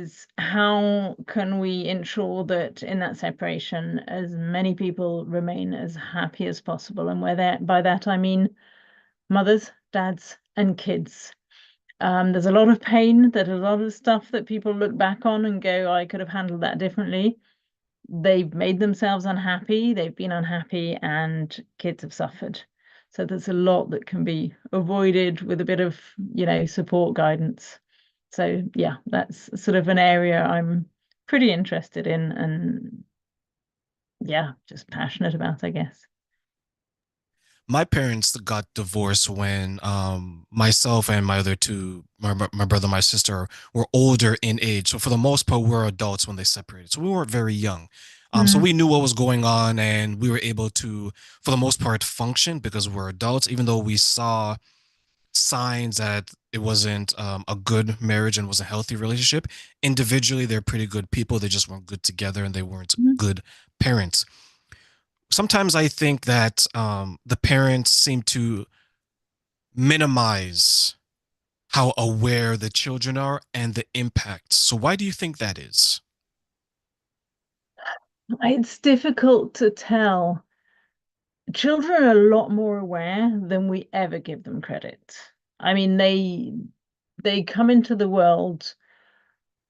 is how can we ensure that in that separation, as many people remain as happy as possible? And whether by that I mean mothers, dads, and kids. There's a lot of pain, there's a lot of stuff that people look back on and go, I could have handled that differently. They've made themselves unhappy, they've been unhappy, and kids have suffered. So there's a lot that can be avoided with a bit of, support guidance. So yeah, that's sort of an area I'm pretty interested in and yeah, just passionate about, I guess. My parents got divorced when myself and my other two, my brother, my sister, were older in age. So for the most part, we were adults when they separated. So we weren't very young. So Mm, we knew what was going on, and we were able to, for the most part, function because we're adults, even though we saw signs that it wasn't a good marriage and was a healthy relationship. Individually, they're pretty good people. They just weren't good together and they weren't mm. good parents. Sometimes I think that the parents seem to minimize how aware the children are and the impact. So why do you think that is? It's difficult to tell. Children are a lot more aware than we ever give them credit. I mean, they come into the world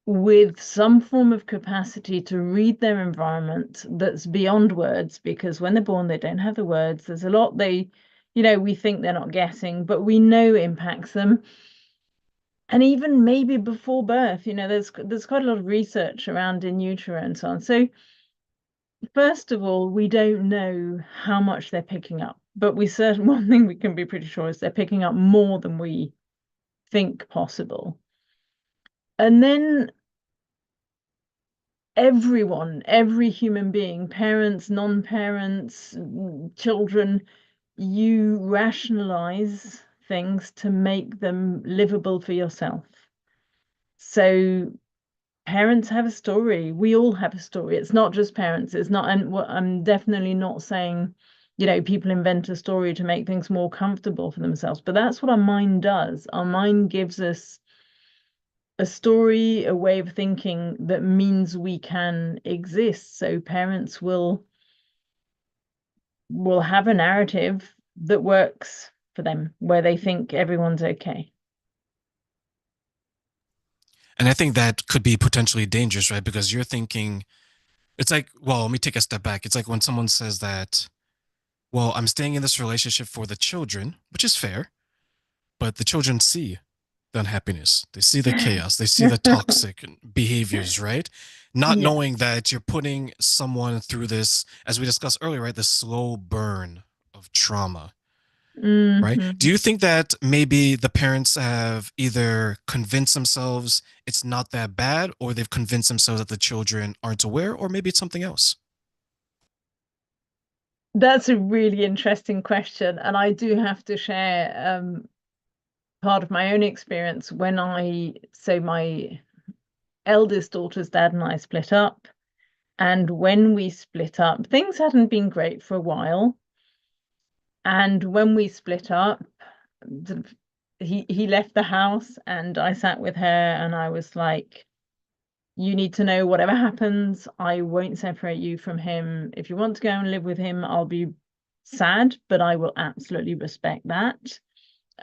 with some form of capacity to read their environment that's beyond words, because when they're born, they don't have the words. There's a lot we think they're not getting, but we know impacts them. And even maybe before birth, there's quite a lot of research around in utero and so on. So first of all, we don't know how much they're picking up, but we certain one thing we can be pretty sure is they're picking up more than we think possible. And then everyone, every human being, parents, non-parents, children, you rationalize things to make them livable for yourself. So parents have a story. We all have a story. It's not just parents. It's not, and I'm definitely not saying, people invent a story to make things more comfortable for themselves, but that's what our mind does. Our mind gives us a story, a way of thinking that means we can exist. So parents will have a narrative that works for them, where they think everyone's okay. And I think that could be potentially dangerous, right? Because you're thinking, it's like, well, let me take a step back. It's like when someone says that, well, I'm staying in this relationship for the children, which is fair, but the children see the unhappiness, they see the chaos, they see the toxic behaviors, right? Not Yeah. knowing that you're putting someone through this, as we discussed earlier, right? The slow burn of trauma, right? Do Hmm. you think that maybe the parents have either convinced themselves it's not that bad, or they've convinced themselves that the children aren't aware, or maybe it's something else? That's a really interesting question. And I do have to share part of my own experience when so my eldest daughter's dad and I split up. And when we split up, things hadn't been great for a while. And when we split up, sort of, he left the house and I sat with her and I was like, you need to know whatever happens, I won't separate you from him. If you want to go and live with him, I'll be sad, but I will absolutely respect that.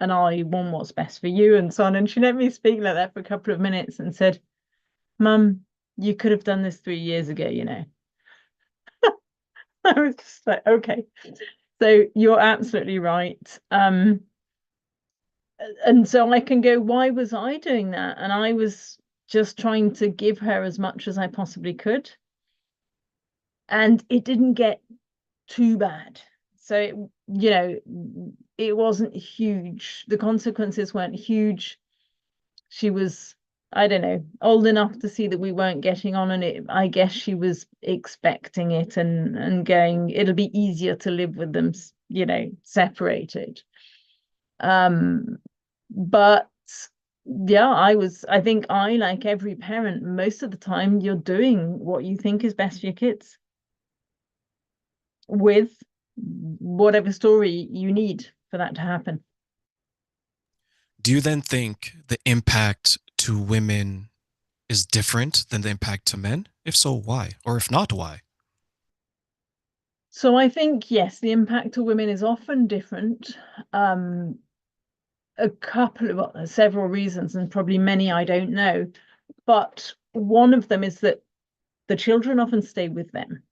And I want what's best for you and so on. And she let me speak like that for a couple of minutes and said, Mum, you could have done this 3 years ago. I was just like, okay. So you're absolutely right. And so I can go, why was I doing that? And I was just trying to give her as much as I possibly could. And it didn't get too bad. So, it wasn't huge. The consequences weren't huge. She was, I don't know, old enough to see that we weren't getting on, and I guess she was expecting it and going, it'll be easier to live with them, separated. Um, but yeah, I think like every parent, most of the time you're doing what you think is best for your kids with whatever story you need for that to happen. Do you then think the impact to women is different than the impact to men? If so, why? Or if not, why? So I think, yes, the impact to women is often different. Um, a couple of, well, there's several reasons, and probably many I don't know. But one of them is that the children often stay with them,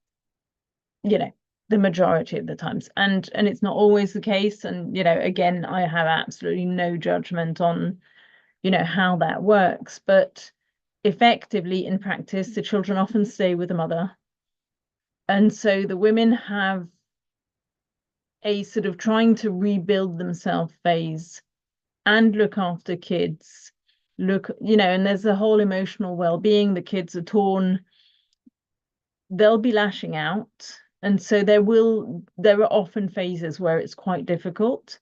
you know, the majority of the times. And it's not always the case. And, again, I have absolutely no judgment on, how that works. But effectively, in practice, the children often stay with the mother. And so the women have a sort of trying to rebuild themselves phase and look after kids. And there's the whole emotional well-being. The kids are torn, they'll be lashing out. And so there are often phases where it's quite difficult.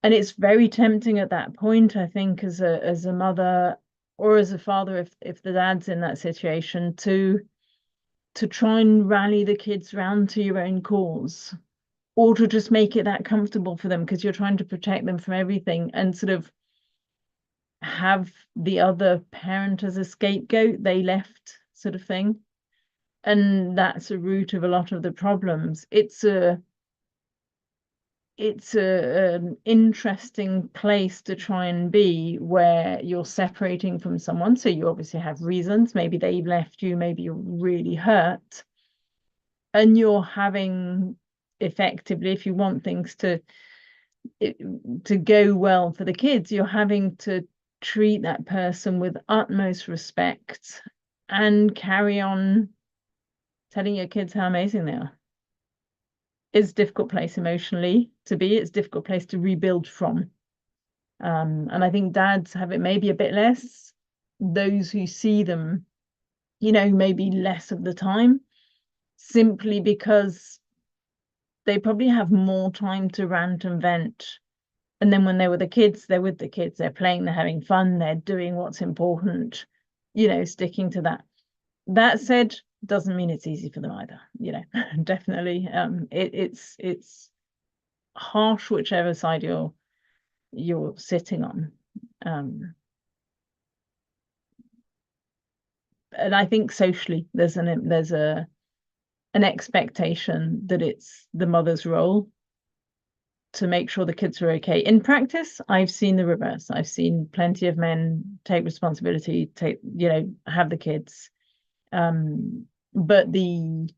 And it's very tempting at that point, I think, as a mother or as a father, if the dad's in that situation, to try and rally the kids round to your own cause, or to just make it that comfortable for them because you're trying to protect them from everything, and sort of have the other parent as a scapegoat, they left sort of thing. And that's a root of a lot of the problems. It's an interesting place to try and be, where you're separating from someone. So you obviously have reasons. Maybe they've left you, maybe you're really hurt. And you're having, effectively, if you want things to go well for the kids, you're having to treat that person with utmost respect and carry on telling your kids how amazing they are. It's a difficult place emotionally to be. It's a difficult place to rebuild from. And I think dads have it maybe a bit less. Those who see them, maybe less of the time, simply because they probably have more time to rant and vent. And then when they're with the kids, they're with the kids, they're playing, they're having fun, they're doing what's important, sticking to that. That said, doesn't mean it's easy for them either, definitely. It's harsh whichever side you're sitting on. And I think socially there's an expectation that it's the mother's role to make sure the kids are okay. In practice, I've seen the reverse. I've seen plenty of men take responsibility, have the kids. But the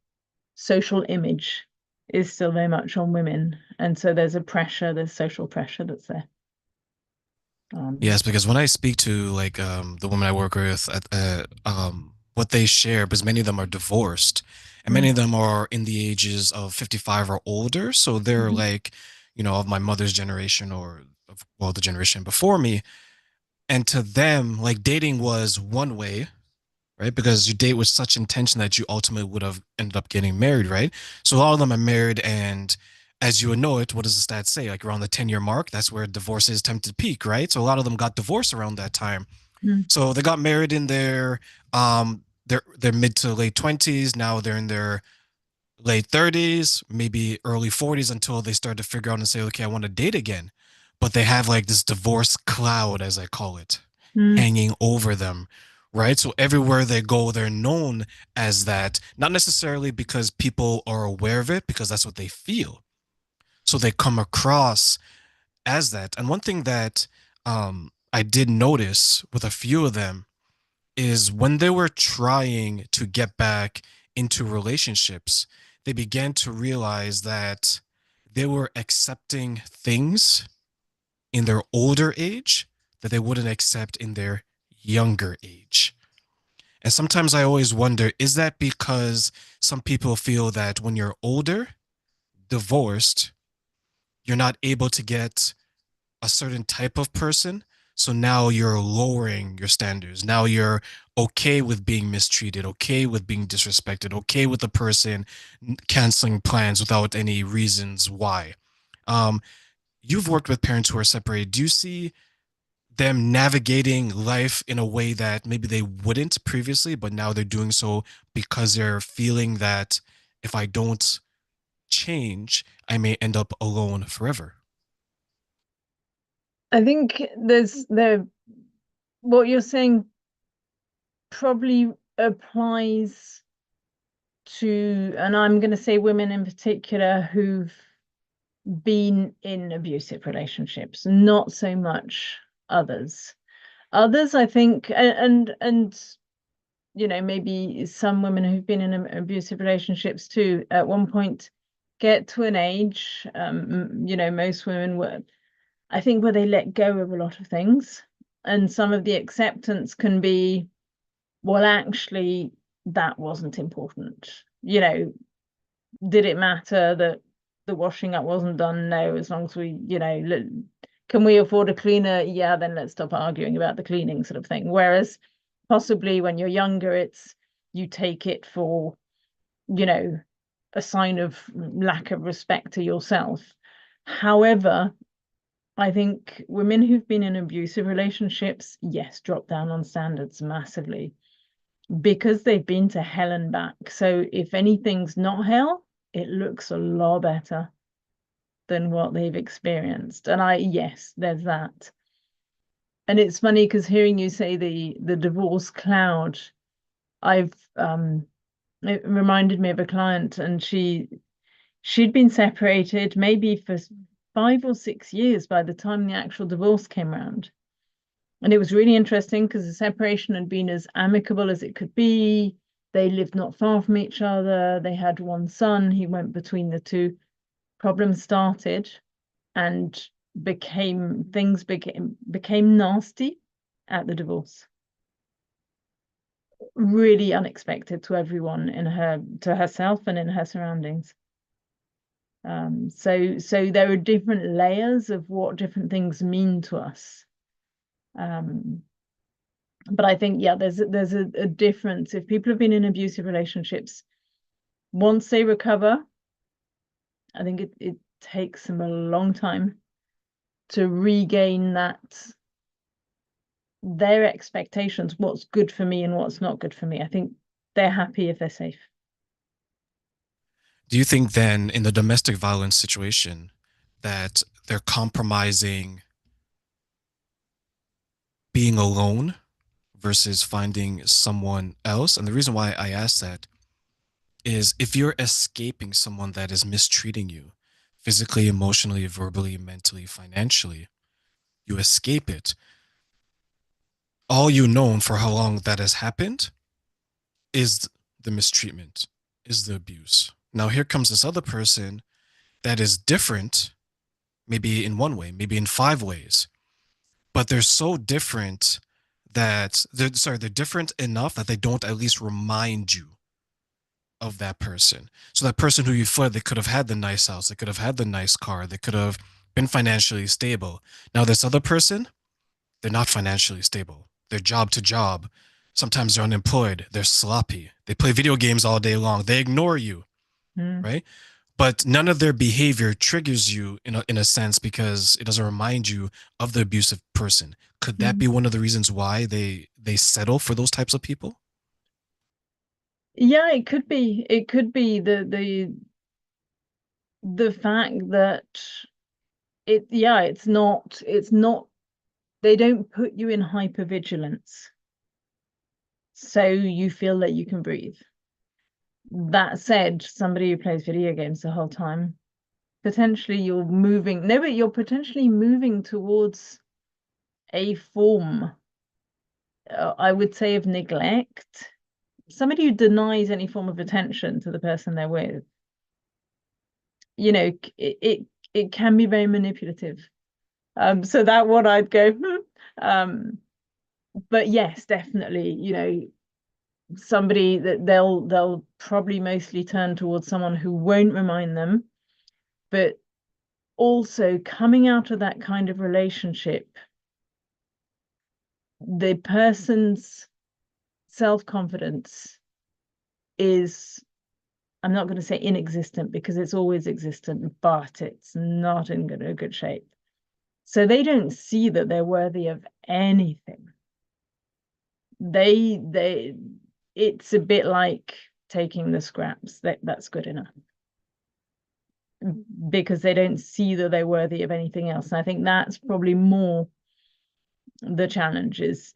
social image is still very much on women. And so there's social pressure that's there. Yes, because when I speak to like the women I work with, what they share, because many of them are divorced, and many Mm. of them are in the ages of 55 or older, so they're Mhm. like, of my mother's generation or of, well, the generation before me, and to them, like dating was one way, right? Because you date with such intention that you ultimately would have ended up getting married, right? So a lot of them are married, and as you would know it, what does the stats say? Like around the 10-year mark, that's where divorces tend to peak, right? So a lot of them got divorced around that time. Mm. So they got married in their mid to late 20s. Now they're in their late 30s, maybe early 40s, until they start to figure out and say, okay, I want to date again. But they have like this divorce cloud, as I call it, Mm. hanging over them, right? So everywhere they go, they're known as that, not necessarily because people are aware of it, because that's what they feel. So they come across as that. And one thing that I did notice with a few of them is when they were trying to get back into relationships, they began to realize that they were accepting things in their older age that they wouldn't accept in their younger age. And sometimes I always wonder, is that because some people feel that when you're older, divorced, you're not able to get a certain type of person. So now you're lowering your standards. Now you're okay with being mistreated, okay with being disrespected, okay with the person canceling plans without any reasons why. Um, you've worked with parents who are separated. Do you see them navigating life in a way that maybe they wouldn't previously, but now they're doing so because they're feeling that if I don't change, I may end up alone forever? I think what you're saying probably applies to, and I'm going to say women in particular who've been in abusive relationships, not so much others. Others, I think, and you know, maybe some women who've been in abusive relationships too, at one point get to an age, you know, most women were, I think, where they let go of a lot of things. And some of the acceptance can be, well, actually, that wasn't important. You know, did it matter that the washing up wasn't done? No, as long as we, you know, can we afford a cleaner? Yeah, then let's stop arguing about the cleaning, sort of thing. Whereas possibly when you're younger, it's, you take it for, you know, a sign of lack of respect to yourself. However, I think women who've been in abusive relationships, yes, drop down on standards massively because they've been to hell and back. So if anything's not hell, it looks a lot better than what they've experienced. And yes, there's that. And it's funny because hearing you say the divorce cloud, it reminded me of a client, and she'd been separated maybe for 5 or 6 years by the time the actual divorce came around. And it was really interesting because the separation had been as amicable as it could be. They lived not far from each other. They had one son. He went between the two. Problems started and things became nasty at the divorce. Really unexpected to everyone to herself and in her surroundings. So there are different layers of what different things mean to us. But I think, yeah, there's a difference. If people have been in abusive relationships, once they recover, I think it takes them a long time to regain their expectations, what's good for me and what's not good for me. I think they're happy if they're safe. Do you think then in the domestic violence situation that they're compromising being alone versus finding someone else? And the reason why I ask that is if you're escaping someone that is mistreating you physically, emotionally, verbally, mentally, financially, you escape it. All you know for how long that has happened is the mistreatment, is the abuse. Now here comes this other person that is different, maybe in one way, maybe in 5 ways, but they're so different that they're different enough that they don't at least remind you of that person. So that person who you fled, they could have had the nice house, they could have had the nice car, they could have been financially stable. Now this other person, they're not financially stable. They're job to job. Sometimes they're unemployed. They're sloppy. They play video games all day long. They ignore you, right? But none of their behavior triggers you in a sense because it doesn't remind you of the abusive person. Could that be one of the reasons why they settle for those types of people? Yeah, it could be. It could be the fact that it's not, they don't put you in hypervigilance, so you feel that you can breathe. That said, somebody who plays video games the whole time, potentially you're potentially moving towards a form, I would say, of neglect. Somebody who denies any form of attention to the person they're with, you know, it can be very manipulative. So that one I'd go, but yes, definitely, you know, somebody that they'll probably mostly turn towards someone who won't remind them, but also coming out of that kind of relationship, the person's self-confidence is, I'm not going to say inexistent because it's always existent, but it's not in a good shape. So they don't see that they're worthy of anything. It's a bit like taking the scraps. That's good enough because they don't see that they're worthy of anything else. And I think that's probably more the challenge is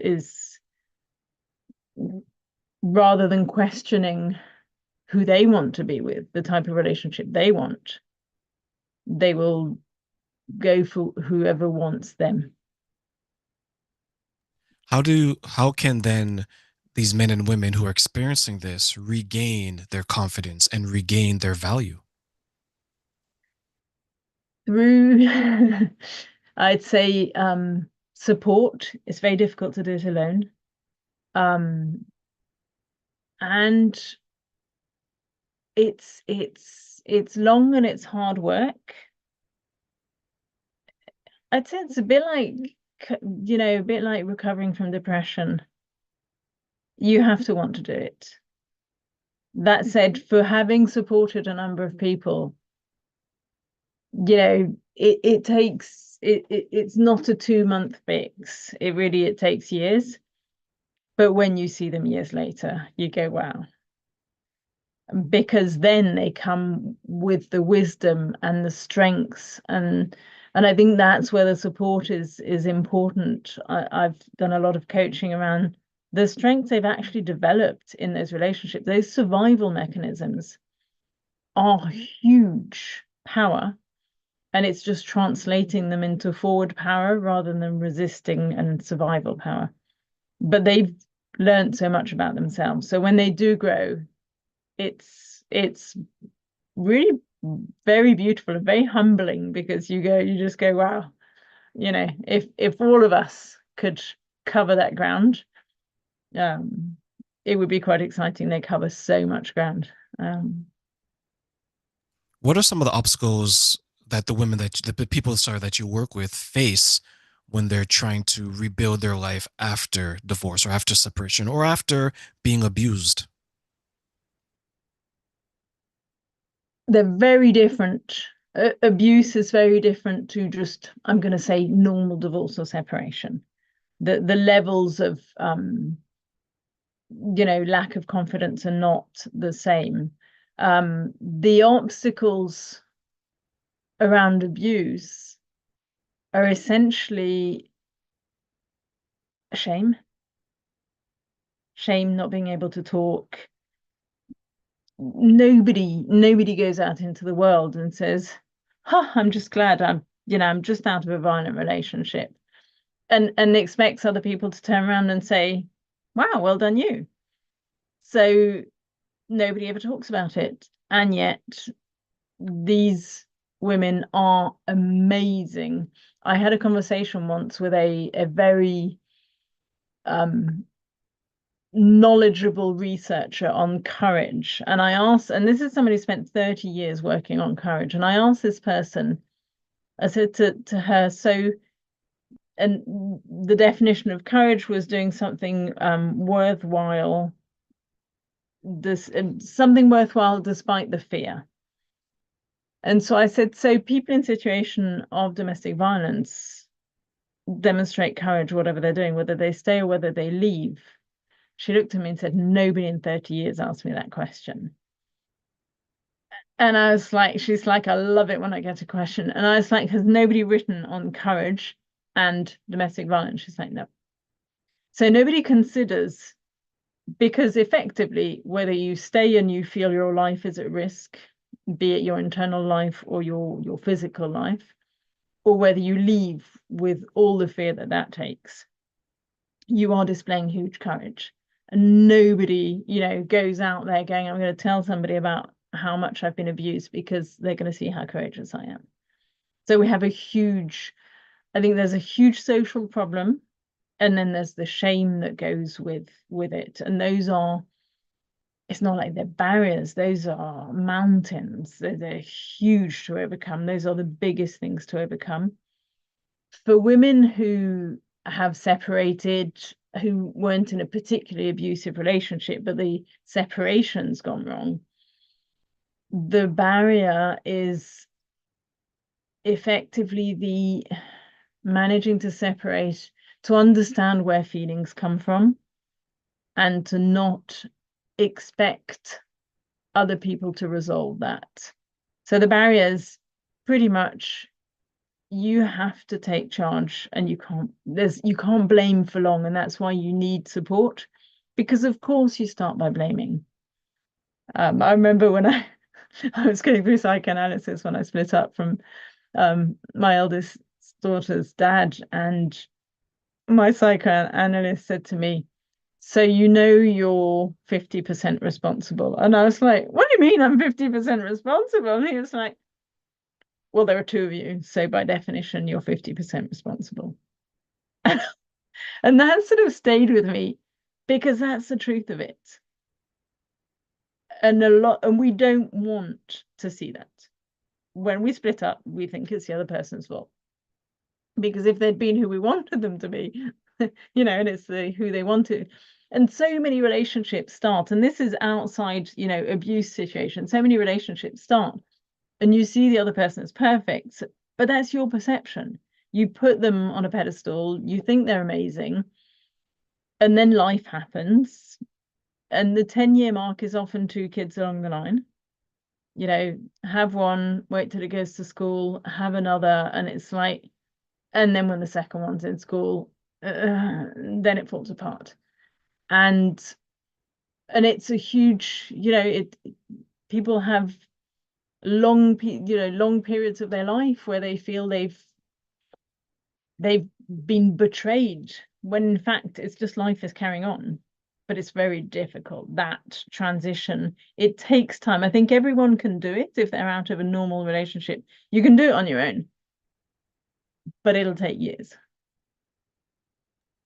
rather than questioning who they want to be with, the type of relationship they want, they will go for whoever wants them. How can then these men and women who are experiencing this regain their confidence and regain their value? Through, I'd say, support. It's very difficult to do it alone. And it's long and it's hard work. I'd say it's a bit like, a bit like recovering from depression. You have to want to do it. That said, for having supported a number of people, it takes it's not a 2-month fix. It takes years. But when you see them years later, you go, wow. Because then they come with the wisdom and the strengths, and I think that's where the support is important. I've done a lot of coaching around the strengths they've actually developed in those relationships. Those survival mechanisms are huge power, and it's just translating them into forward power rather than resisting and survival power. But they've learned so much about themselves, so when they do grow, it's really very beautiful and very humbling, because you just go, wow, if all of us could cover that ground, it would be quite exciting. They cover so much ground. What are some of the obstacles that the people, sorry, that you work with face when they're trying to rebuild their life after divorce or after separation or after being abused? They're very different. Abuse is very different to just, I'm going to say, normal divorce or separation. The levels of lack of confidence are not the same. The obstacles around abuse are essentially shame, not being able to talk. Nobody goes out into the world and says, I'm just glad I'm just out of a violent relationship, and expects other people to turn around and say, wow, well done you. So nobody ever talks about it, and yet these women are amazing. I had a conversation once with a very knowledgeable researcher on courage, and I asked, and this is somebody who spent 30 years working on courage, and I asked this person, I said to her, so, and the definition of courage was doing something worthwhile, something worthwhile despite the fear. And so I said, so people in situation of domestic violence demonstrate courage, whatever they're doing, whether they stay or whether they leave. She looked at me and said, nobody in 30 years asked me that question. And I was like, she's like, I love it when I get a question. And I was like, has nobody written on courage and domestic violence? She's like, no. So nobody considers, because effectively, whether you stay and you feel your life is at risk, be it your internal life or your physical life, or whether you leave with all the fear that takes, you are displaying huge courage. And nobody, goes out there going, I'm going to tell somebody about how much I've been abused, because they're going to see how courageous I am. So we have I think there's a huge social problem, and then there's the shame that goes with it. And it's not like they're barriers, those are mountains. They're huge to overcome. Those are the biggest things to overcome. For women who have separated, who weren't in a particularly abusive relationship, but the separation's gone wrong, the barrier is effectively the managing to separate, to understand where feelings come from, and to not expect other people to resolve that. So the barriers, pretty much, you have to take charge, and you can't blame for long, and that's why you need support. because of course you start by blaming. I remember when I was going through psychoanalysis when I split up from my eldest daughter's dad, and my psychoanalyst said to me, so you know you're 50% responsible. And I was like, what do you mean I'm 50% responsible? And he was like, well, there are two of you, so by definition you're 50% responsible. And that sort of stayed with me because that's the truth of it. And we don't want to see that. When we split up, we think it's the other person's fault. Because if they'd been who we wanted them to be, and it's who they wanted. And so many relationships start, and this is outside, abuse situations. So many relationships start, and you see the other person as perfect, but that's your perception. You put them on a pedestal, you think they're amazing, and then life happens. And the 10-year mark is often 2 kids along the line. Have one, wait till it goes to school, have another, and it's like, and then when the second one's in school, then it falls apart. And it's a huge, people have long periods of their life where they feel they've been betrayed, when in fact it's just life is carrying on. But it's very difficult, that transition. It takes time. I think everyone can do it if they're out of a normal relationship. You can do it on your own, but it'll take years.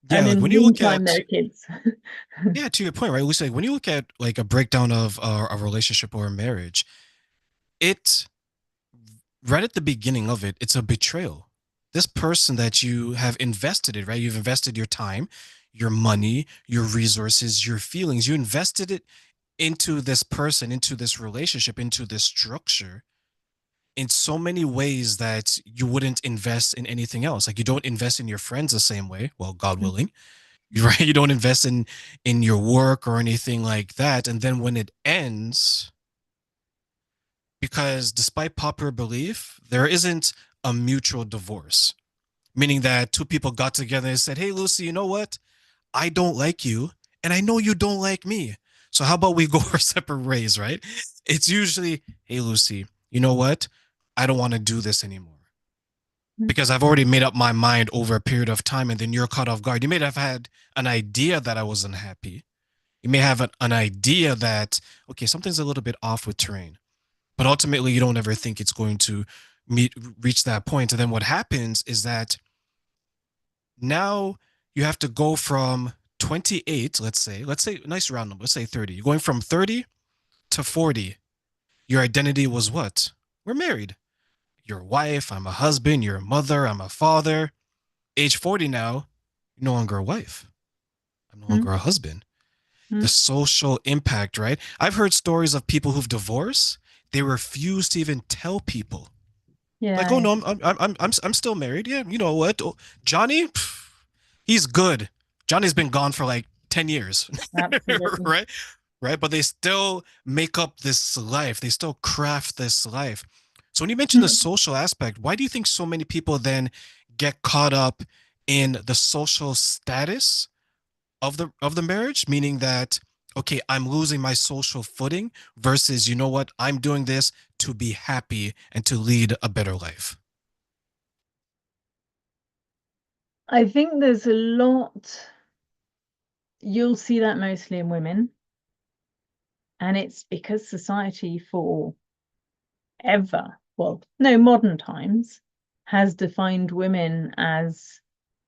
Yeah, And like in when the you look meantime, at they're kids. yeah, to your point, right? Lucy, like when you look at like a breakdown of a relationship or a marriage, it right at the beginning of it, it's a betrayal. This person that you have invested in, right? You've invested your time, your money, your resources, your feelings. You invested it into this person, into this relationship, into this structure in so many ways that you wouldn't invest in anything else. Like you don't invest in your friends the same way, well, God willing, right? You don't invest in your work or anything like that. And then when it ends, because despite popular belief, there isn't a mutual divorce, meaning that two people got together and said, "Hey, Lucy, you know what? I don't like you, and I know you don't like me. So how about we go our separate ways?" Right? It's usually, "Hey, Lucy, you know what? I don't want to do this anymore because I've already made up my mind over a period of time, and then you're caught off guard. You may have had an idea that I wasn't happy. You may have an idea that, okay, something's a little bit off with terrain, but ultimately you don't ever think it's going to reach that point. And then what happens is that now you have to go from 28, let's say nice round number, let's say 30. You're going from 30 to 40. Your identity was what? We're married. You're a wife, I'm a husband, you're a mother, I'm a father. Age 40 now, you're no longer a wife. I'm no longer a husband. The social impact, right? I've heard stories of people who've divorced. They refuse to even tell people. Like, oh Yeah, no, I'm still married. Yeah, you know what? Oh, Johnny, he's good. Johnny's been gone for like 10 years. absolutely. Right? Right? But they still make up this life. They still craft this life. So when you mention the social aspect, why do you think so many people then get caught up in the social status of the marriage, meaning that, okay, I'm losing my social footing versus, you know what, I'm doing this to be happy and to lead a better life? I think there's a lot, you'll see that mostly in women. And it's because society for ever, well, no, modern times, has defined women as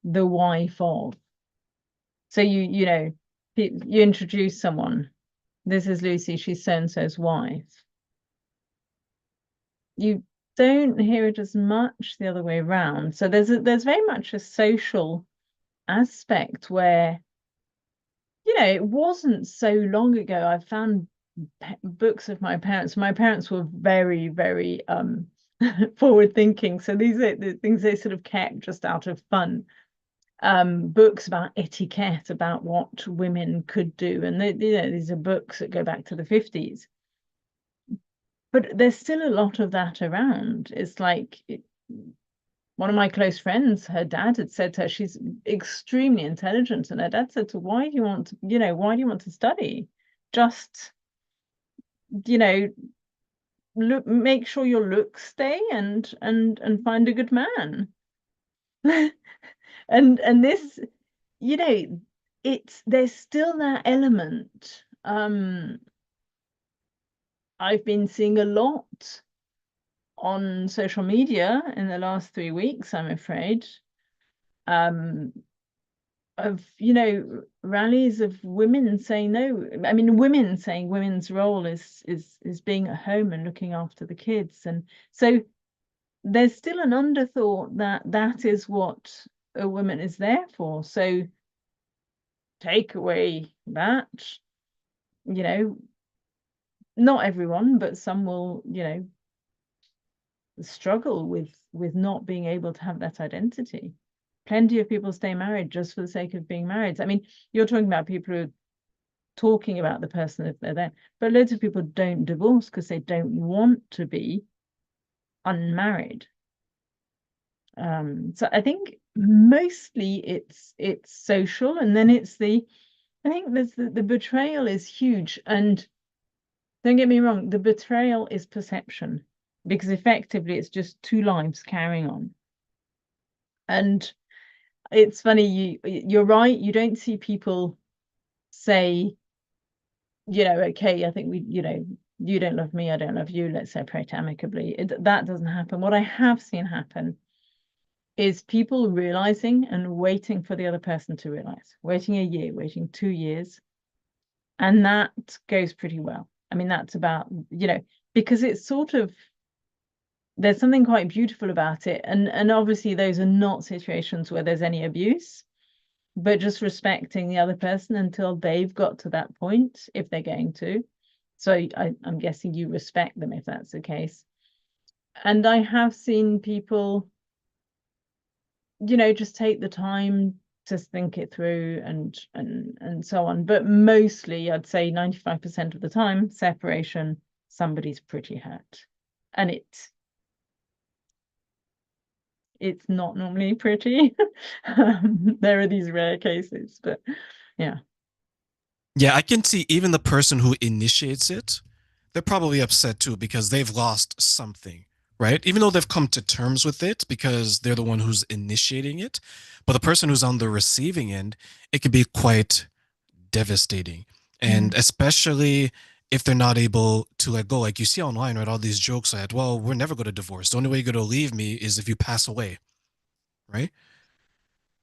the wife of. So you introduce someone, this is Lucy, she's so and so's wife. You don't hear it as much the other way around. So there's very much a social aspect where, it wasn't so long ago. I found books of my parents. My parents were very, very forward thinking. So these are the things they sort of kept just out of fun. Books about etiquette, about what women could do. And these are books that go back to the 50s. But there's still a lot of that around. It's like, one of my close friends, her dad had said to her, she's extremely intelligent, and her dad said to her, why do you want to, why do you want to study? Just, look, make sure your looks stay, and find a good man. and this, there's still that element. I've been seeing a lot on social media in the last 3 weeks, I'm afraid, of rallies of women saying no. I mean, women saying women's role is being at home and looking after the kids. And so there's still an underthought that is what a woman is there for. So take away that, not everyone, but some will, struggle with not being able to have that identity. Plenty of people stay married just for the sake of being married. I mean, you're talking about people who are talking about the person if they're there, but loads of people don't divorce because they don't want to be unmarried. So I think mostly it's social, and then I think there's the betrayal is huge. And don't get me wrong, the betrayal is perception, because effectively it's just two lives carrying on. And it's funny, you're right, you don't see people say, okay, I think you don't love me, I don't love you, let's separate amicably. That doesn't happen. What I have seen happen is people realizing and waiting for the other person to realize, waiting a year, waiting 2 years. And that goes pretty well. I mean, that's about, because it's sort of, there's something quite beautiful about it. And obviously those are not situations where there's any abuse, but just respecting the other person until they've got to that point, if they're going to. So I'm guessing you respect them if that's the case. And I have seen people, just take the time to think it through and so on. But mostly, I'd say 95% of the time, separation, somebody's pretty hurt. And it's not normally pretty. There are these rare cases, but yeah. Yeah, I can see even the person who initiates it, they're probably upset too because they've lost something, right? Even though they've come to terms with it because they're the one who's initiating it. But the person who's on the receiving end, it could be quite devastating. And especially if they're not able to let go. Like you see online, right? All these jokes that, well, we're never going to divorce. The only way you're going to leave me is if you pass away, right?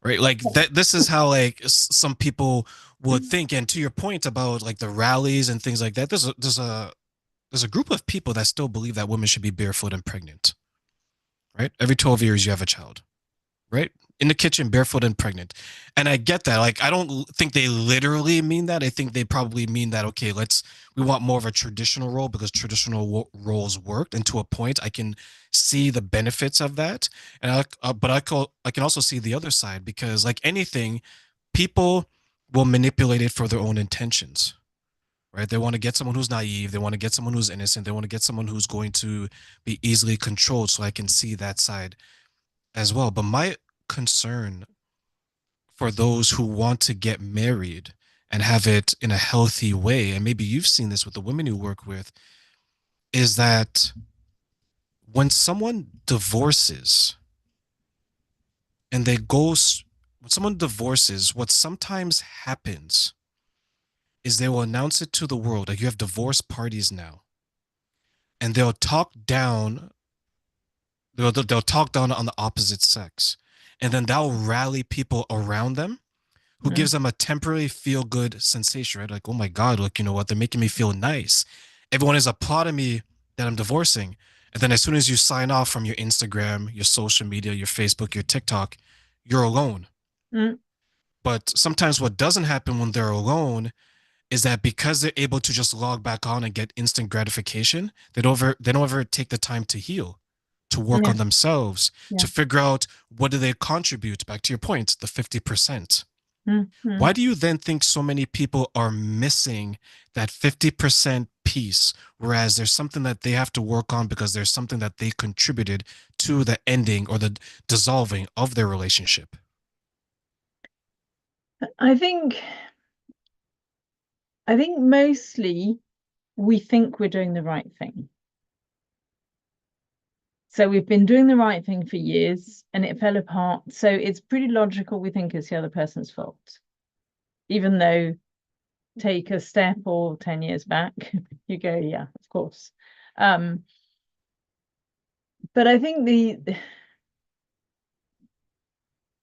Right, like that. This is how like some people would think. And to your point about like the rallies and things like that, there's a group of people that still believe that women should be barefoot and pregnant, right? Every 12 years you have a child, right? In the kitchen, barefoot and pregnant. And I get that. Like, I don't think they literally mean that. I think they probably mean that, okay, we want more of a traditional role because traditional roles worked. And to a point, I can see the benefits of that. And I can also see the other side because, like anything, people will manipulate it for their own intentions, right? They want to get someone who's naive. They want to get someone who's innocent. They want to get someone who's going to be easily controlled. So I can see that side as well. But my concern for those who want to get married and have it in a healthy way, and maybe you've seen this with the women you work with, is that when someone divorces and when someone divorces, what sometimes happens is they will announce it to the world, like you have divorce parties now, and they'll talk down they'll talk down on the opposite sex, and then that'll rally people around them who gives them a temporary feel good sensation, right? Like, oh my God, like, you know what? They're making me feel nice. Everyone is applauding me that I'm divorcing. And then as soon as you sign off from your Instagram, your social media, your Facebook, your TikTok, you're alone. But sometimes what doesn't happen when they're alone is that because they're able to just log back on and get instant gratification, they don't ever take the time to heal, to work on themselves, to figure out what do they contribute, back to your point, the 50%. Why do you then think so many people are missing that 50% peace, whereas there's something that they have to work on because there's something that they contributed to the ending or the dissolving of their relationship? I think mostly we think we're doing the right thing. So we've been doing the right thing for years and it fell apart. So it's pretty logical we think it's the other person's fault. Even though, take a step or 10 years back, you go, yeah, of course. But I think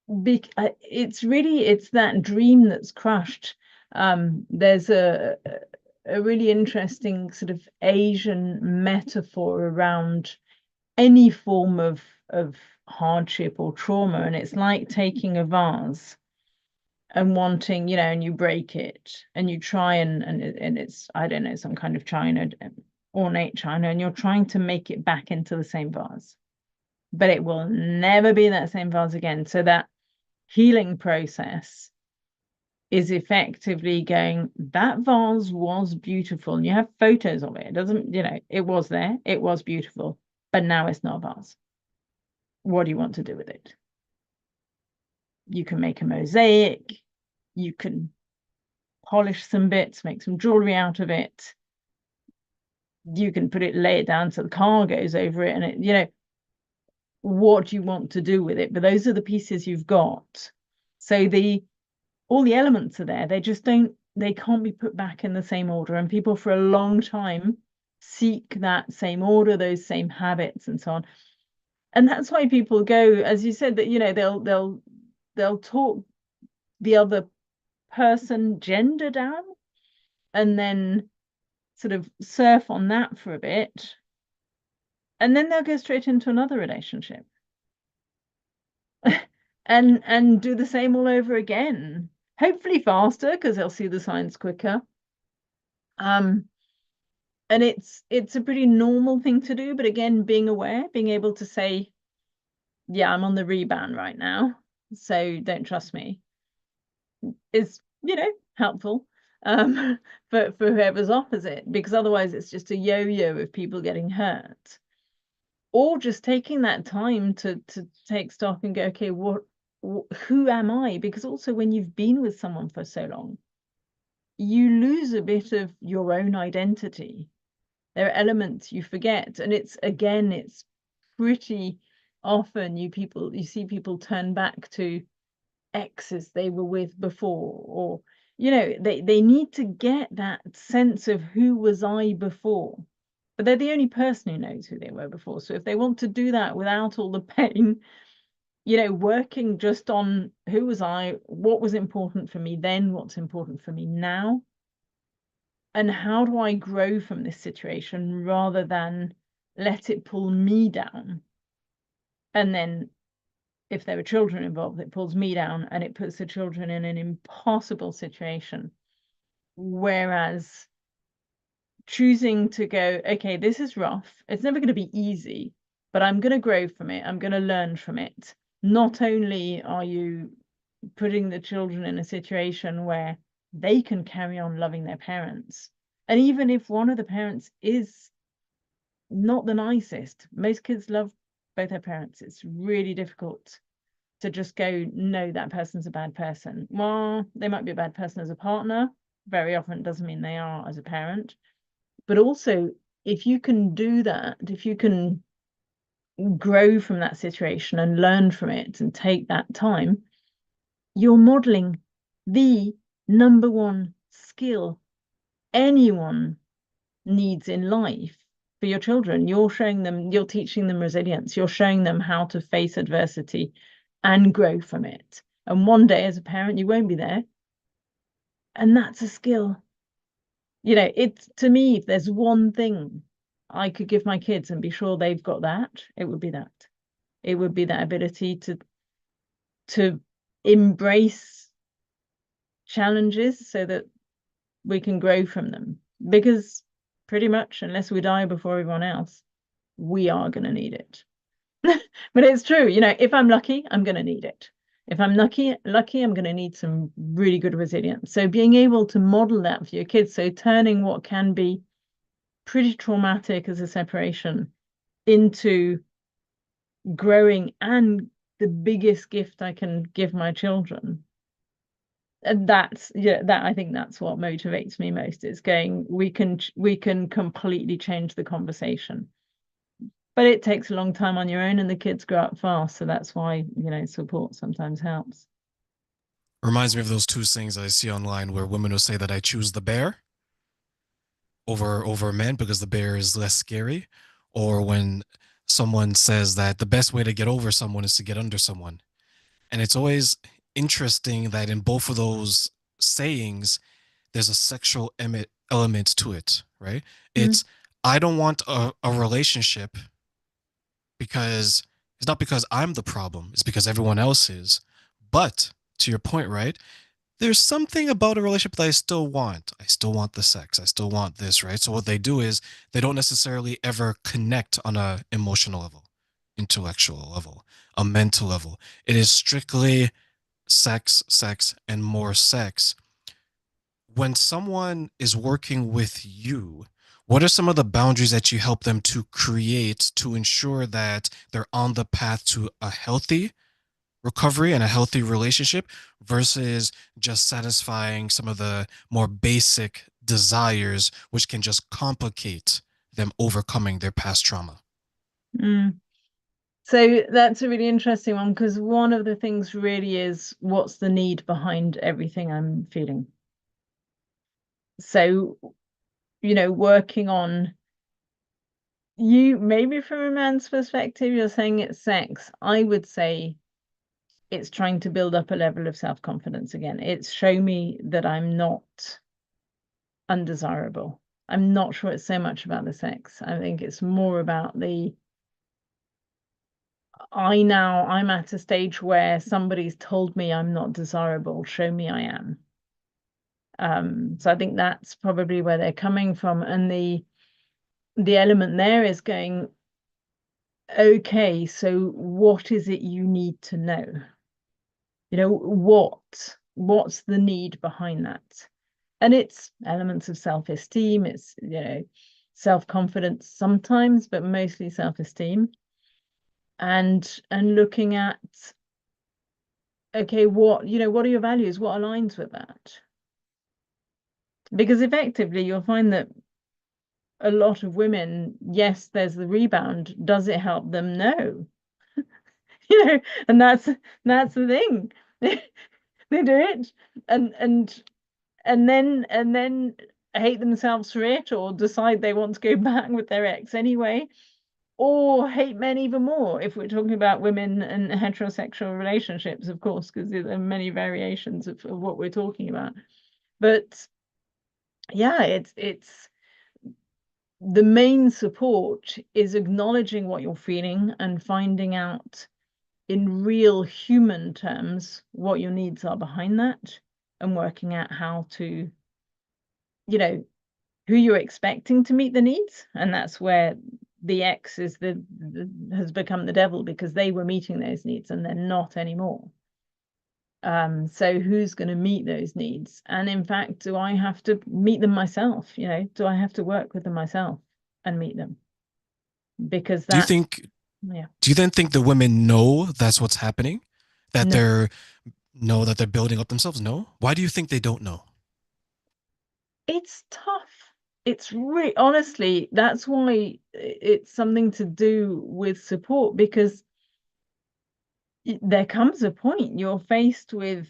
it's that dream that's crushed. There's a really interesting sort of Asian metaphor around any form of hardship or trauma, and it's like taking a vase and wanting, and you break it and you try and it's, I don't know, some kind of china, ornate china, and you're trying to make it back into the same vase, but it will never be that same vase again. So that healing process is effectively going, that vase was beautiful and you have photos of it. It doesn't, it was there, it was beautiful, but now it's not a vase. What do you want to do with it? You can make a mosaic, you can polish some bits, make some jewelry out of it, you can lay it down so the car goes over it, and it, what do you want to do with it? But those are the pieces you've got. So all the elements are there, they can't be put back in the same order, and people for a long time seek that same order, those same habits and so on. And that's why people go, as you said, that they'll talk the other person gender down and then sort of surf on that for a bit, and then they'll go straight into another relationship and do the same all over again, hopefully faster because they'll see the signs quicker. And it's a pretty normal thing to do, but again, being aware, being able to say, yeah, I'm on the rebound right now, so don't trust me, is helpful for whoever's opposite, because otherwise it's just a yo-yo of people getting hurt, or just taking that time to take stock and go, okay, who am I? Because also when you've been with someone for so long, you lose a bit of your own identity. There are elements you forget, and it's pretty often you see people turn back to exes they were with before, or they need to get that sense of who was I before, but they're the only person who knows who they were before. So if they want to do that without all the pain, working just on who was I, what was important for me then, what's important for me now, and how do I grow from this situation rather than let it pull me down. And then if there are children involved, it pulls me down and it puts the children in an impossible situation. Whereas choosing to go, okay, this is rough, it's never going to be easy, but I'm going to grow from it, I'm going to learn from it. Not only are you putting the children in a situation where they can carry on loving their parents, and even if one of the parents is not the nicest, most kids love both their parents. It's really difficult to just go, no, that person's a bad person. Well, they might be a bad person as a partner. Very often it doesn't mean they are as a parent. But also, if you can do that, if you can grow from that situation and learn from it and take that time, you're modeling the number one skill anyone needs in life for your children. You're teaching them resilience. You're showing them how to face adversity and grow from it. And one day as a parent, you won't be there. And that's a skill. It's, to me, if there's one thing I could give my kids and be sure they've got that, it would be that. It would be that ability to embrace challenges so that we can grow from them. Because pretty much, unless we die before everyone else, we are going to need it. But it's true, if I'm lucky, I'm going to need it. If I'm lucky, I'm going to need some really good resilience. So being able to model that for your kids, so turning what can be pretty traumatic as a separation into growing and the biggest gift I can give my children. And that's, yeah, that I think that's what motivates me most, is going, we can completely change the conversation. But it takes a long time on your own, and the kids grow up fast, so that's why, you know, support sometimes helps. Reminds me of those two things I see online where women will say that I choose the bear over men because the bear is less scary, or when someone says that the best way to get over someone is to get under someone. And it's always interesting that in both of those sayings, there's a sexual element to it, right? Mm. It's, I don't want a relationship because it's not because I'm the problem, it's because everyone else is. But to your point, right? There's something about a relationship that I still want. I still want the sex. I still want this, right? So what they do is they don't necessarily ever connect on a emotional level, intellectual level, a mental level. It is strictly sex, sex, and more sex. When someone is working with you, what are some of the boundaries that you help them to create to ensure that they're on the path to a healthy recovery and a healthy relationship versus just satisfying some of the more basic desires, which can just complicate them overcoming their past trauma? Mm. So that's a really interesting one, because one of the things really is, what's the need behind everything I'm feeling? So, you know, working on, you maybe from a man's perspective, you're saying it's sex. I would say it's trying to build up a level of self-confidence again. It's show me that I'm not undesirable. I'm not sure it's so much about the sex. I think it's more about the, I'm at a stage where somebody's told me I'm not desirable. Show me I am. So I think that's probably where they're coming from. And the element there is going, okay, so what is it you need to know? You know, what's the need behind that? And it's elements of self-esteem, it's, you know, self-confidence sometimes, but mostly self-esteem. And looking at, okay, what, you know, what are your values? What aligns with that? Because effectively you'll find that a lot of women, yes, there's the rebound. Does it help them? No. You know, and that's the thing. They do it and then hate themselves for it, or decide they want to go back with their ex anyway, or hate men even more, if we're talking about women and heterosexual relationships, of course, because there are many variations of what we're talking about. But yeah, it's the main support is acknowledging what you're feeling and finding out in real human terms what your needs are behind that, and working out how to, you know, who you're expecting to meet the needs. And that's where the ex is has become the devil, because they were meeting those needs and they're not anymore. So who's going to meet those needs? And in fact, do I have to meet them myself? You know, do I have to work with them myself and meet them? Because Do you that, think, yeah, do you then think the women know that's what's happening? That no, they're, know that they're building up themselves? No? Why do you think they don't know? it's tough. It's really, honestly, that's why it's something to do with support, because there comes a point you're faced with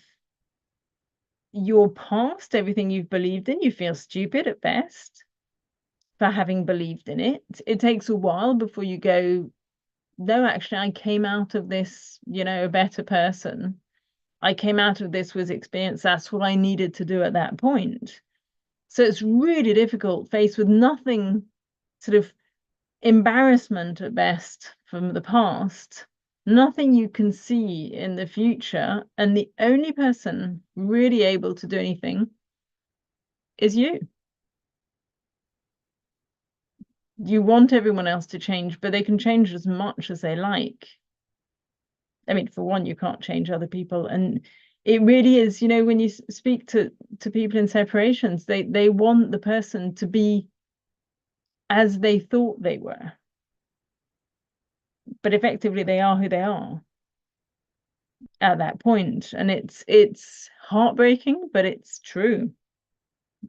your past, everything you've believed in. You feel stupid at best for having believed in it. It takes a while before you go, no, actually, I came out of this, you know, a better person. I came out of this with experience. That's what I needed to do at that point. So it's really difficult, faced with nothing, sort of embarrassment at best from the past, nothing you can see in the future. And the only person really able to do anything is you. You want everyone else to change, but they can change as much as they like. I mean, for one, you can't change other people. And it really is, you know, when you speak to people in separations, they want the person to be as they thought they were. But effectively, they are who they are at that point, and it's heartbreaking, but it's true.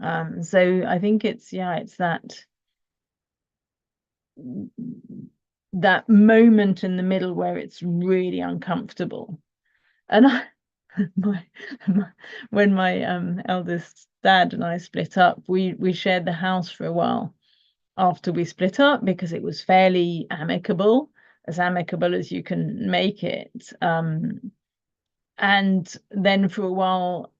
So I think it's that moment in the middle where it's really uncomfortable. And when my eldest dad and I split up, we shared the house for a while after we split up because it was fairly amicable as you can make it. And then for a while,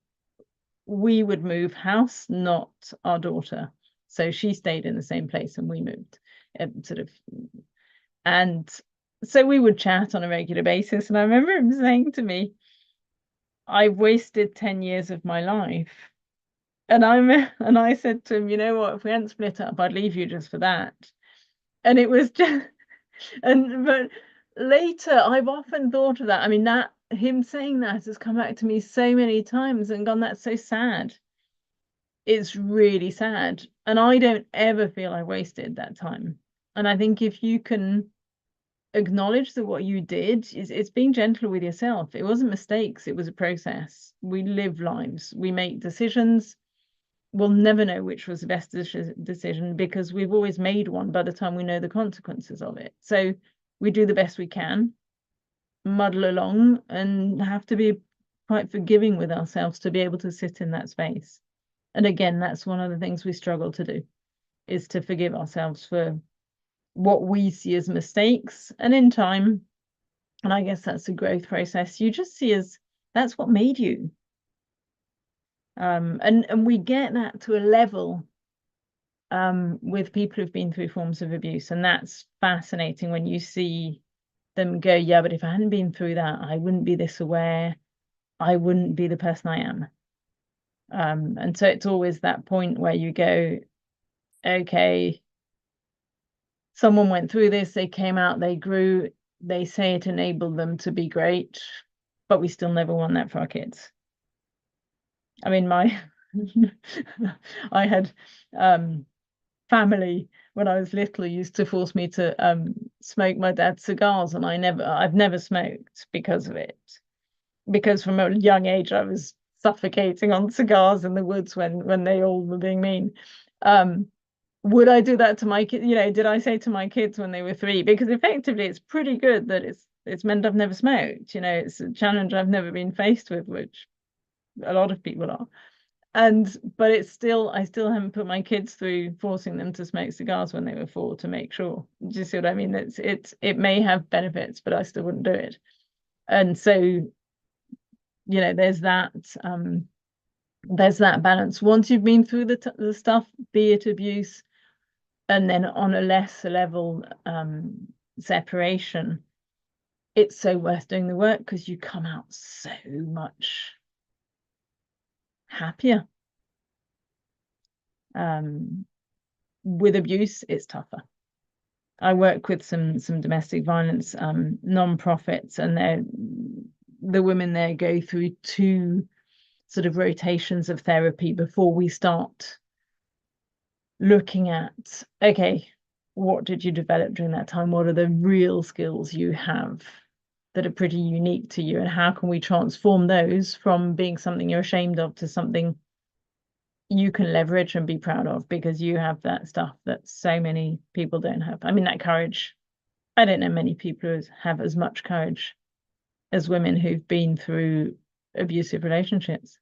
we would move house, not our daughter. So she stayed in the same place and we moved, sort of. And so we would chat on a regular basis. And I remember him saying to me, I've wasted 10 years of my life. And I said to him, you know what, if we hadn't split up, I'd leave you just for that. And it was just, but later I've often thought of that. I mean, that him saying that has come back to me so many times and gone, that's so sad. It's really sad. And I don't ever feel I wasted that time. And I think if you can acknowledge that what you did it's being gentle with yourself. It wasn't mistakes, it was a process. We live lives, we make decisions. We'll never know which was the best decision because we've always made one by the time we know the consequences of it. So we do the best we can, muddle along, and have to be quite forgiving with ourselves to be able to sit in that space. And again, that's one of the things we struggle to do, is to forgive ourselves for what we see as mistakes. And in time, and I guess that's a growth process, you just see as that's what made you. And we get that to a level with people who've been through forms of abuse. And that's fascinating when you see them go, yeah, but if I hadn't been through that, I wouldn't be this aware. I wouldn't be the person I am. And so it's always that point where you go, okay, someone went through this, they came out, they grew, they say it enabled them to be great, but we still never want that for our kids. I mean, I had family when I was little who used to force me to smoke my dad's cigars, and I've never smoked because of it. Because from a young age I was suffocating on cigars in the woods when they all were being mean. Would I do that to my kids? Did I say to my kids when they were 3? Because effectively it's pretty good that it's meant I've never smoked. It's a challenge I've never been faced with, which a lot of people are. But I still haven't put my kids through forcing them to smoke cigars when they were 4 to make sure. Do you see what I mean? It may have benefits, but I still wouldn't do it. And so, there's that balance. Once you've been through the stuff, be it abuse, and then on a lesser level, separation, it's so worth doing the work because you come out so much happier. With abuse, it's tougher. I work with some domestic violence non-profits, and the women there go through 2 sort of rotations of therapy before we start looking at, okay, what did you develop during that time? What are the real skills you have that are pretty unique to you? And how can we transform those from being something you're ashamed of to something you can leverage and be proud of, because you have that stuff that so many people don't have. I mean, that courage. I don't know many people who have as much courage as women who've been through abusive relationships.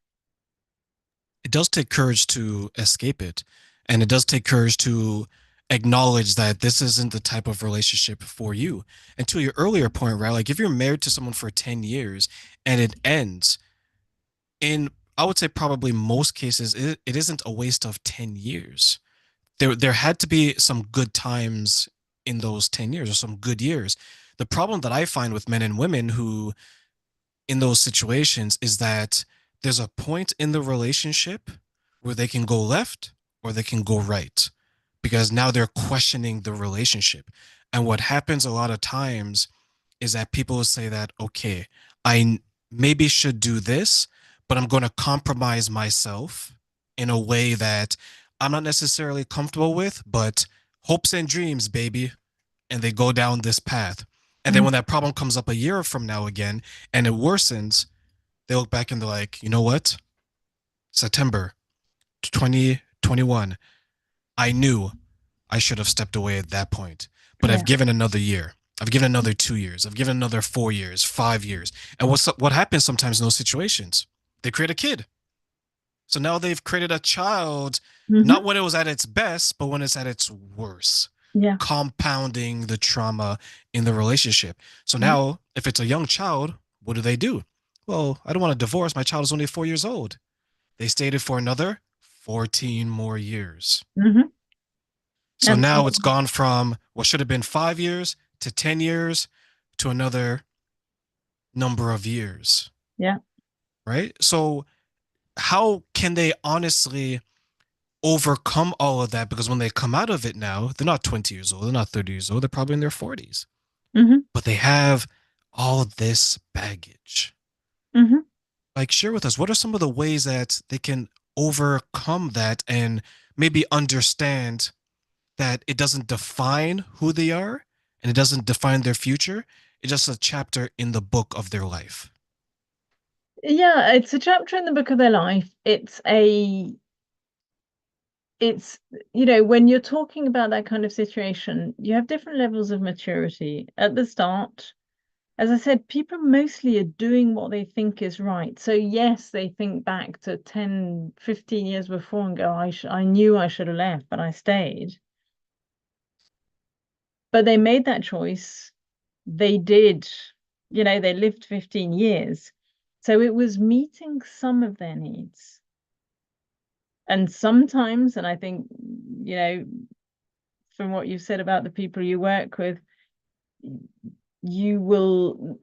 It does take courage to escape it. And it does take courage to acknowledge that this isn't the type of relationship for you. And to your earlier point, right? Like if you're married to someone for 10 years and it ends, in I would say probably most cases, it isn't a waste of 10 years. There had to be some good times in those 10 years, or some good years. The problem that I find with men and women who in those situations is that there's a point in the relationship where they can go left or they can go right, because now they're questioning the relationship. And what happens a lot of times is that people will say that, okay, I maybe should do this, but I'm going to compromise myself in a way that I'm not necessarily comfortable with, but hopes and dreams, baby, and they go down this path. And then Mm. when that problem comes up a year from now again and it worsens, they look back and they're like, you know what? September 2021, I knew I should have stepped away at that point. But I've Yeah. given another year. I've given another 2 years. I've given another 4 years, 5 years. And what happens sometimes in those situations? They create a kid. So now they've created a child, Hmm. not when it was at its best, but when it's at its worst, Yeah. compounding the trauma in the relationship. So Yeah. now, if it's a young child, what do? Well, I don't want to divorce. My child is only 4 years old. They stayed it for another 14 more years. Hmm. So now it's Absolutely. gone from what should have been 5 years to 10 years to another number of years, Yeah. right? So, how can they honestly overcome all of that? Because when they come out of it now, they're not 20 years old, they're not 30 years old, they're probably in their 40s, Hmm. but they have all this baggage. Hmm. Like, share with us, what are some of the ways that they can overcome that and maybe understand that it doesn't define who they are and it doesn't define their future? It's just a chapter in the book of their life. Yeah, it's a chapter in the book of their life. It's, when you're talking about that kind of situation, you have different levels of maturity. At the start, as I said, people mostly are doing what they think is right. So yes, they think back to 10, 15 years before and go, I knew I should have left, but I stayed. But they made that choice. They did, they lived 15 years. So it was meeting some of their needs. And sometimes, and I think, from what you said about the people you work with, you will,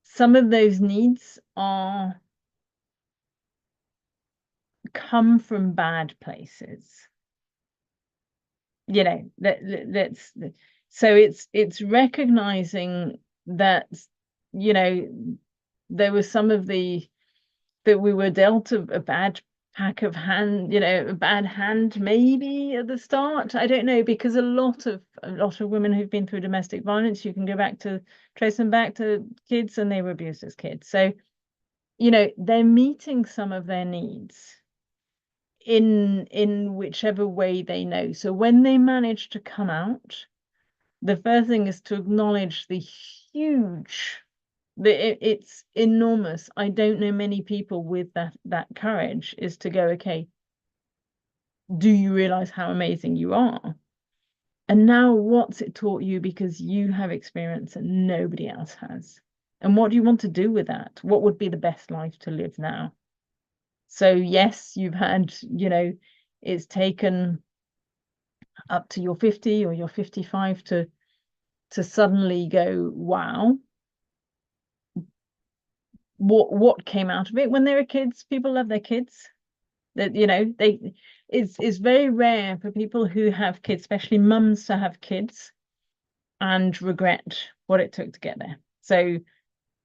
some of those needs are come from bad places. Let's so it's recognizing that, you know, there was some of the that we were dealt a bad pack of hand, a bad hand maybe at the start. I don't know, because a lot of women who've been through domestic violence, you can go back to trace them back to kids and they were abused as kids. So, they're meeting some of their needs in whichever way they know. So when they manage to come out, the first thing is to acknowledge the huge it's enormous. I don't know many people with that courage, is to go, okay, do you realize how amazing you are? And now what's it taught you, because you have experience and nobody else has? And what do you want to do with that? What would be the best life to live now? So yes, you've had, it's taken up to your 50 or your 55 to suddenly go, wow, what came out of it. When they were kids, people love their kids. That, it's very rare for people who have kids, especially mums, to have kids and regret what it took to get there. So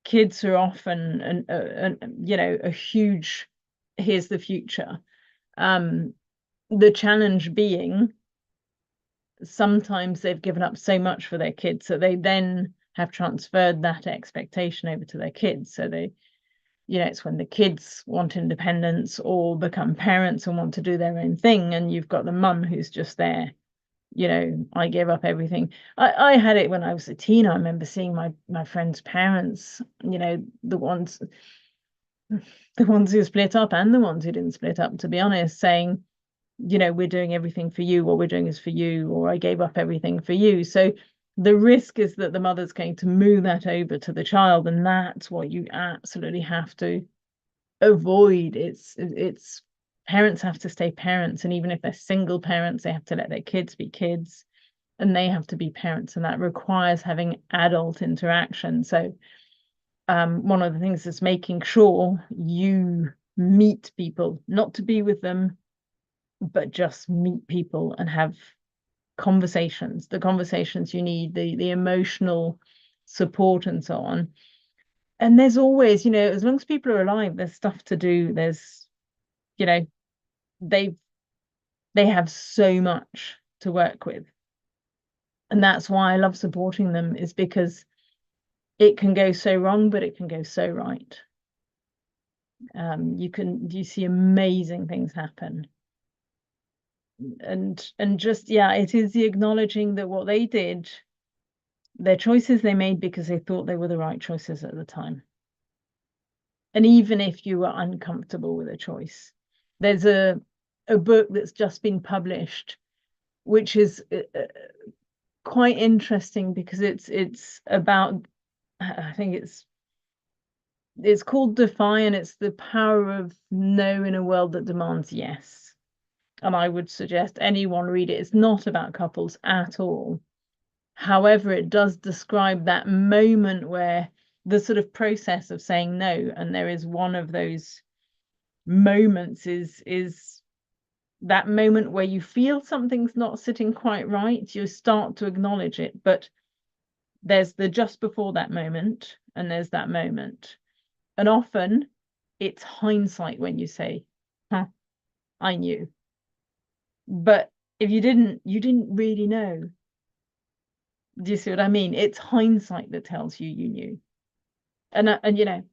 kids are often a huge, here's the future. The challenge being, sometimes they've given up so much for their kids that they then have transferred that expectation over to their kids. So it's when the kids want independence or become parents and want to do their own thing, and you've got the mum who's just there. I gave up everything. I had it when I was a teen. I remember seeing my friends' parents, the ones who split up and the ones who didn't split up, to be honest, saying, we're doing everything for you, what we're doing is for you, or I gave up everything for you. So the risk is that the mother's going to move that over to the child, and that's what you absolutely have to avoid. It's parents have to stay parents, and even if they're single parents, they have to let their kids be kids, and they have to be parents, and that requires having adult interaction. So one of the things is making sure you meet people, not to be with them, but just meet people and have conversations, the conversations you need, the emotional support and so on. And there's always, as long as people are alive, there's stuff to do. There's, you know they they have so much to work with. And that's why I love supporting them, is because it can go so wrong, but it can go so right. You see amazing things happen. And just, yeah, it is the acknowledging that what they did, their choices they made because they thought they were the right choices at the time. And even if you were uncomfortable with a choice, there's a book that's just been published, which is quite interesting because it's about, I think it's called Defy, and it's the power of no in a world that demands yes. And I would suggest anyone read it. It's not about couples at all. However, it does describe that moment where the sort of process of saying no, and there is one of those moments is that moment where you feel something's not sitting quite right. You start to acknowledge it, but there's the just before that moment, and there's that moment. And often it's hindsight when you say, huh, I knew. But if you didn't really know. Do you see what I mean? It's hindsight that tells you knew. And you know,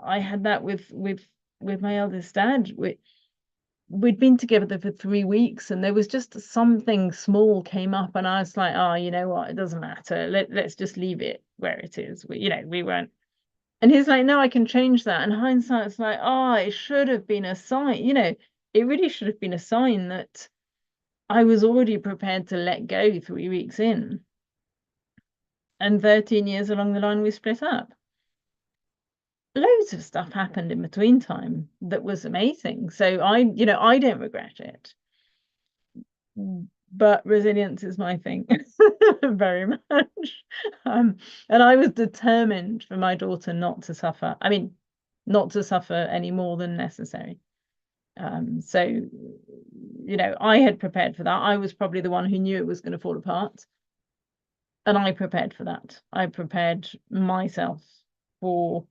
I had that with my eldest dad. We'd been together for 3 weeks, and there was just something small came up, and I was like, oh, you know what? It doesn't matter. Let's just leave it where it is. We weren't. And he's like, no, I can change that. And hindsight's like, oh, it should have been a sign. You know, it really should have been a sign that I was already prepared to let go 3 weeks in. And 13 years along the line, we split up. Loads of stuff happened in between time that was amazing. So I don't regret it. But resilience is my thing very much. And I was determined for my daughter not to suffer. I mean, not to suffer any more than necessary. So, you know, I had prepared for that. I was probably the one who knew it was going to fall apart. And I prepared for that. I prepared myself for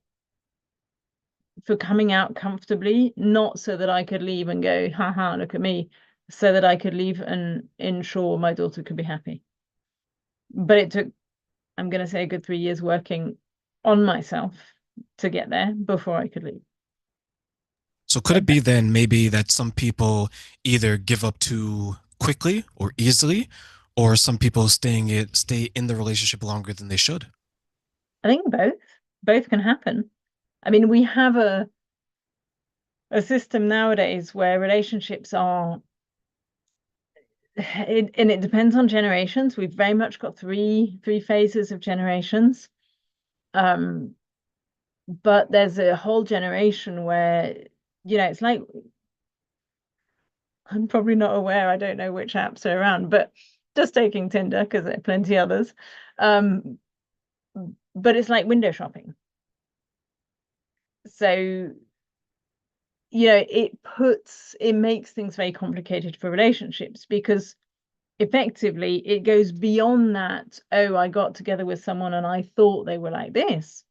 coming out comfortably, not so that I could leave and go, haha, look at me, so that I could leave and ensure my daughter could be happy. But it took, I'm going to say, a good 3 years working on myself to get there before I could leave. So could it be then maybe that some people either give up too quickly or easily, or some people stay in the relationship longer than they should? I think both can happen. I mean, we have a system nowadays where relationships are, and it depends on generations. We've very much got three phases of generations. But there's a whole generation where, you know, it's like, I'm probably not aware, I don't know which apps are around, but just taking Tinder, because there are plenty others. But it's like window shopping. So, you know, it makes things very complicated for relationships, because effectively it goes beyond that, oh, I got together with someone and I thought they were like this.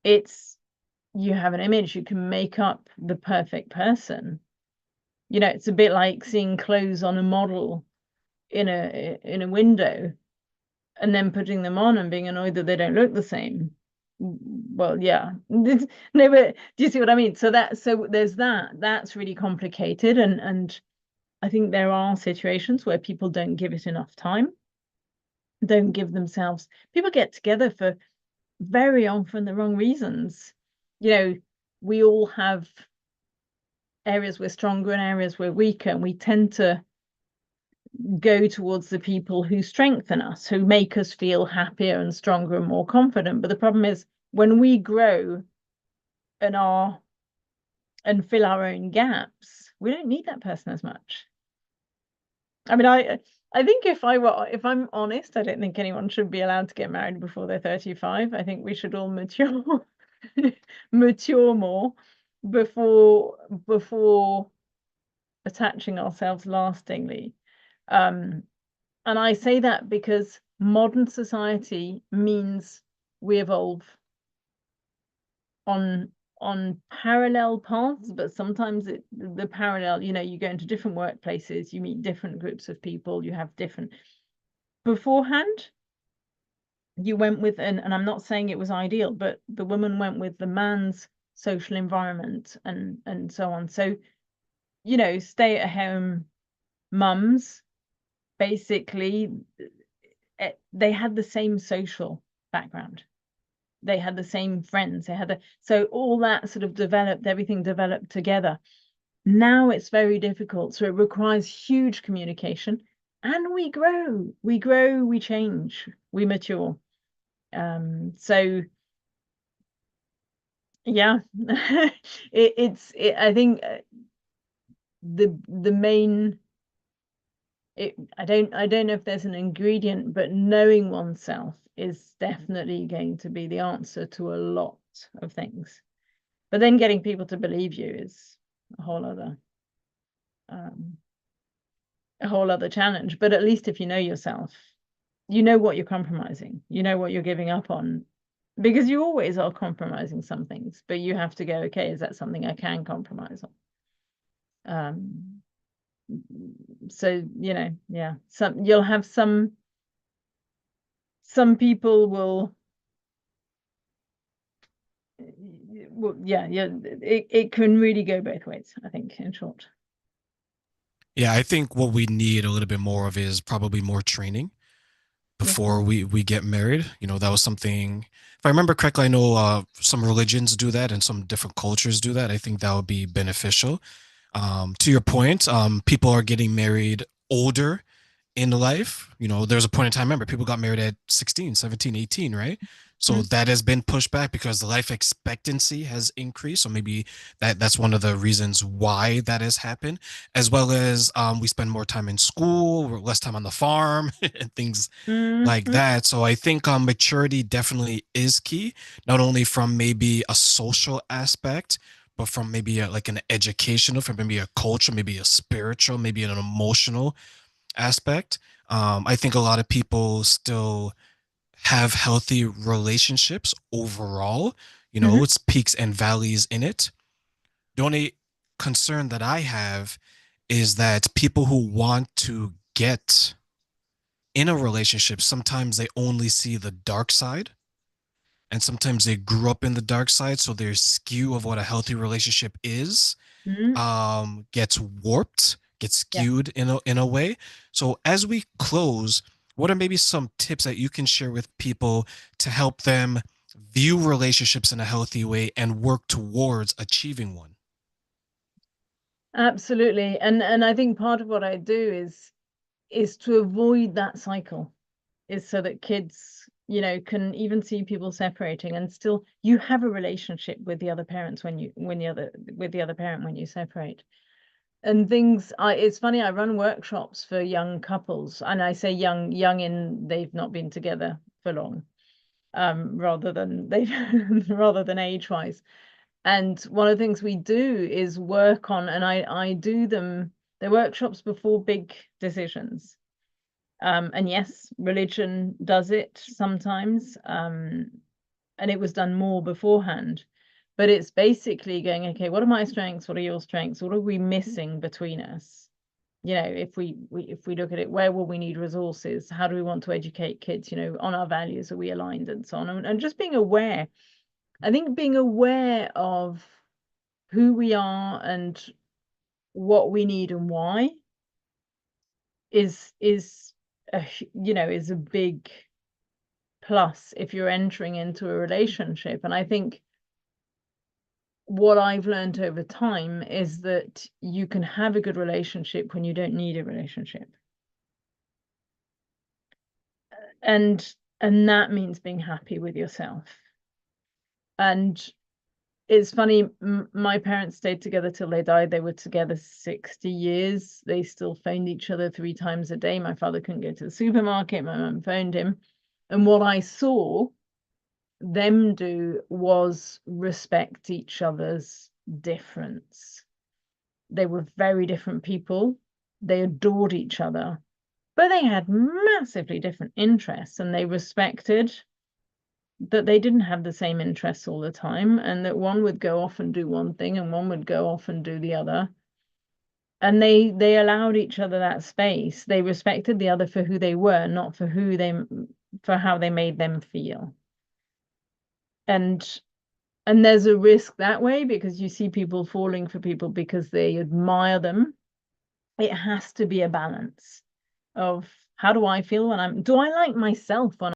It's, you have an image, you can make up the perfect person. You know, it's a bit like seeing clothes on a model in a window and then putting them on and being annoyed that they don't look the same. Well, yeah. No, but do you see what I mean? So there's that's really complicated, and I think there are situations where people don't give it enough time, don't give themselves. People get together for very often the wrong reasons. You know, we all have areas we're stronger and areas we're weaker, and we tend to go towards the people who strengthen us, who make us feel happier and stronger and more confident. But the problem is, when we grow and fill our own gaps, we don't need that person as much. I mean, I think if I'm honest, I don't think anyone should be allowed to get married before they're 35. I think we should all mature mature more before attaching ourselves lastingly. And I say that because modern society means we evolve on on parallel paths, but sometimes the parallel, you go into different workplaces, you meet different groups of people, you have different. Beforehand, you went with, and I'm not saying it was ideal, but the woman went with the man's social environment and so on. So, stay at home mums, basically, they had the same social background. They had the same friends. So all that sort of developed, everything developed together. Now it's very difficult. So it requires huge communication, and we grow, we change, we mature. So yeah, I think the main, I don't know if there's an ingredient, but knowing oneself is definitely going to be the answer to a lot of things. But then getting people to believe you is a whole other challenge. But at least if you know yourself, you know what you're compromising, you know what you're giving up on, because you always are compromising some things, but you have to go, okay, is that something I can compromise on? So, yeah, you'll have some people will, yeah, it can really go both ways, I think, in short. Yeah, I think what we need a little bit more of is probably more training before we get married. That was something, if I remember correctly, I know some religions do that and some different cultures do that. I think that would be beneficial. To your point, people are getting married older in life. There's a point in time, remember, people got married at 16, 17, 18, right? So that has been pushed back because the life expectancy has increased. So maybe that's one of the reasons why that has happened, as well as we spend more time in school, or less time on the farm, and things like that. So I think maturity definitely is key, not only from maybe a social aspect, but from maybe like an educational, from maybe a culture, maybe a spiritual, maybe an emotional aspect. I think a lot of people still have healthy relationships overall. It's peaks and valleys in it. The only concern that I have is that people who want to get in a relationship, sometimes they only see the dark side, and sometimes they grew up in the dark side, so their skew of what a healthy relationship is gets warped, gets skewed in a way. So as we close, what are maybe some tips that you can share with people to help them view relationships in a healthy way and work towards achieving one? Absolutely. And I think part of what I do is to avoid that cycle, is so that kids, can even see people separating and still you have a relationship with the other parents when the other parent when you separate. And it's funny, I run workshops for young couples, and I say young in they've not been together for long, rather than age-wise. And one of the things we do is work on, and I do the workshops before big decisions. And yes, religion does it sometimes, and it was done more beforehand. But it's basically going, okay, what are my strengths? What are your strengths? What are we missing between us? If we look at it, where will we need resources? How do we want to educate kids? On our values, are we aligned, and so on? And just being aware. I think being aware of who we are and what we need and why is a big plus if you're entering into a relationship. And I think what I've learned over time is that you can have a good relationship when you don't need a relationship. And that means being happy with yourself. And it's funny, my parents stayed together till they died. They were together 60 years. They still phoned each other 3 times a day. My father couldn't go to the supermarket. My mum phoned him. And what I saw them do was respect each other's difference. They were very different people. They adored each other, but they had massively different interests, and they respected that they didn't have the same interests all the time, and that one would go off and do one thing and one would go off and do the other. And they allowed each other that space. They respected the other for who they were, not for for how they made them feel. And there's a risk that way, because you see people falling for people because they admire them. It has to be a balance of, how do I feel when do I like myself when